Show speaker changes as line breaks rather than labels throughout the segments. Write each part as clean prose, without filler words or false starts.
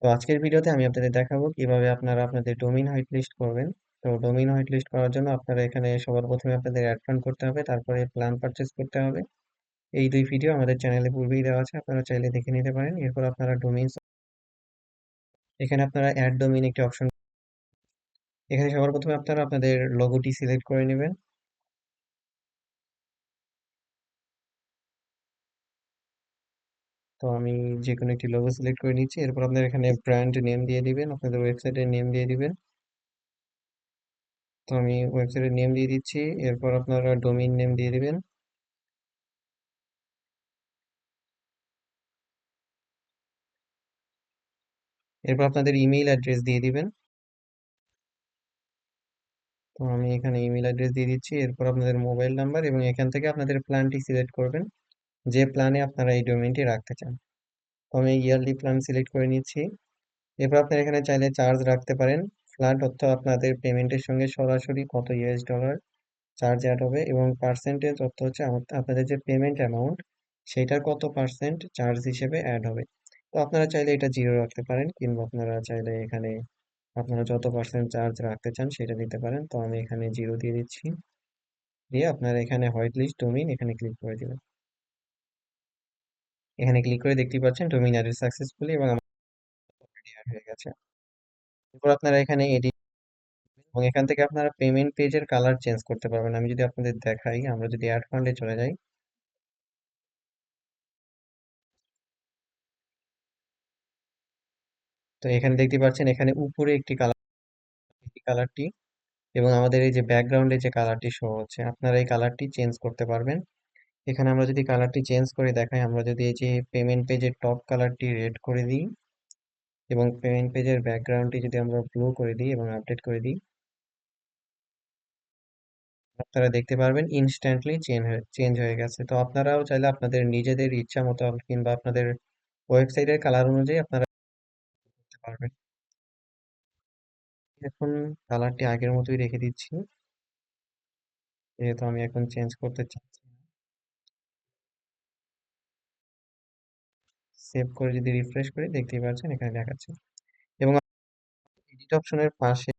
তো আজকের ভিডিওতে আমি আপনাদের দেখাবো কিভাবে আপনারা আপনাদের ডোমেইন হোয়াইট লিস্ট করবেন। তো ডোমেইন হোয়াইট লিস্ট করার জন্য আপনারা এখানে সবার প্রথমে আপনাদের অ্যাড ফান্ড করতে হবে, তারপরে প্ল্যান পারচেজ করতে হবে। এই দুই ভিডিও আমাদের চ্যানেলে পূর্বেই দেওয়া আছে, আপনারা চাইলে দেখে নিতে পারেন। এরপর আপনারা ডোমেইন, এখানে আপনারা অ্যাড ডোমেইন একটি অপশন, এখানে সবার প্রথমে আপনারা আপনাদের লোগোটি সিলেক্ট করে নেবেন। তো আমি যে কোনো একটি লোগো সিলেক্ট করে নিচ্ছি। এরপর আপনারা এখানে ব্র্যান্ড নেম দিয়ে দিবেন, আপনাদের ওয়েবসাইটের নেম দিয়ে দিবেন। তো আমি ওয়েবসাইটের নেম দিয়ে দিচ্ছি। এরপর আপনারা ডোমেইন নেম দিয়ে দিবেন। এরপর আপনাদের ইমেইল অ্যাড্রেস দিয়ে দিবেন। তো আমি এখানে ইমেল অ্যাড্রেস দিয়ে দিচ্ছি। এরপর আপনাদের মোবাইল নাম্বার এবং এখান থেকে আপনাদের প্ল্যানটি সিলেক্ট করবেন, যে প্ল্যানে আপনারা এই ডোমেইনটি রাখতে চান। তো আমি ইয়ারলি প্ল্যান সিলেক্ট করে নিচ্ছি। এরপর আপনারা এখানে চাইলে চার্জ রাখতে পারেন, ফ্ল্যাট অর্থ আপনাদের পেমেন্টের সঙ্গে সরাসরি কত US ডলার চার্জ অ্যাড হবে, এবং পার্সেন্টেজ অর্থ হচ্ছে আপনাদের যে পেমেন্ট অ্যামাউন্ট সেটার কত পার্সেন্ট চার্জ হিসেবে অ্যাড হবে। তো আপনারা চাইলে এটা জিরো রাখতে পারেন, কিংবা আপনারা চাইলে এখানে আপনারা যত পার্সেন্ট চার্জ রাখতে চান সেটা দিতে পারেন। তো আমি এখানে জিরো দিয়ে দিচ্ছি। দিয়ে আপনারা এখানে হোয়াইট লিস্ট ডোমেইন এখানে ক্লিক করে দিবেন। এখানে ক্লিক করে দেখতে পাচ্ছেন ডোমেইন অ্যাড্রেস সাকসেসফুলি এবং আমার অলরেডি অ্যাড হয়ে গেছে। এরপর আপনারা এখানে এডিট, এবং এখান থেকে আপনারা পেমেন্ট পেজের কালার চেঞ্জ করতে পারবেন। আমি যদি আপনাদের দেখাই, আমরা যদি অ্যাড ফান্ডে চলে যাই, তো এখানে দেখতে পাচ্ছেন এখানে উপরে একটি কালার, এই কালারটি, এবং আমাদের এই যে ব্যাকগ্রাউন্ডে যে কালারটি শো হচ্ছে, আপনারা এই কালারটি চেঞ্জ করতে পারবেন। এখানে আমরা যদি কালারটি চেঞ্জ করে দেখাই, আমরা যদি এই যে পেমেন্ট পেজের টপ কালারটি রেড করে দিই এবং পেমেন্ট পেজের ব্যাকগ্রাউন্ডটি যদি আমরা ব্লু করে দিই এবং আপডেট করে দিই, আপনারা দেখতে পারবেন ইনস্ট্যান্টলি চেঞ্জ হয়ে গেছে। তো আপনারাও চাইলে আপনাদের নিজেদের ইচ্ছা মতো কিংবা আপনাদের ওয়েবসাইটের কালার অনুযায়ী আপনারা করতে পারবেন। এখন কালারটি আগের মতোই রেখে দিচ্ছি, যেহেতু আমি এখন চেঞ্জ করতে চাচ্ছি না। সেভ করে যদি রিফ্রেশ করি, দেখতেই পাচ্ছেন এখানে দেখাচ্ছে। এবং এডিট অপশনের পাশে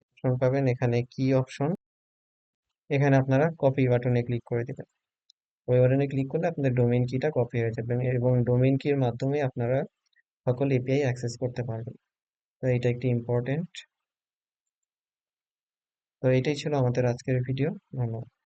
অপশন পাবেন, এখানে কি অপশন, এখানে আপনারা কপি বাটনে ক্লিক করে দিবেন। ওই বাটনে ক্লিক করলে আপনাদের ডোমেইন কিটা কপি হয়ে যাবে, এবং ডোমেইন কির মাধ্যমে আপনারা সকল এপিআই অ্যাক্সেস করতে পারবেন। তো এটা একটি ইম্পর্টেন্ট। তো এটাই ছিল আমাদের আজকের ভিডিও। ধন্যবাদ।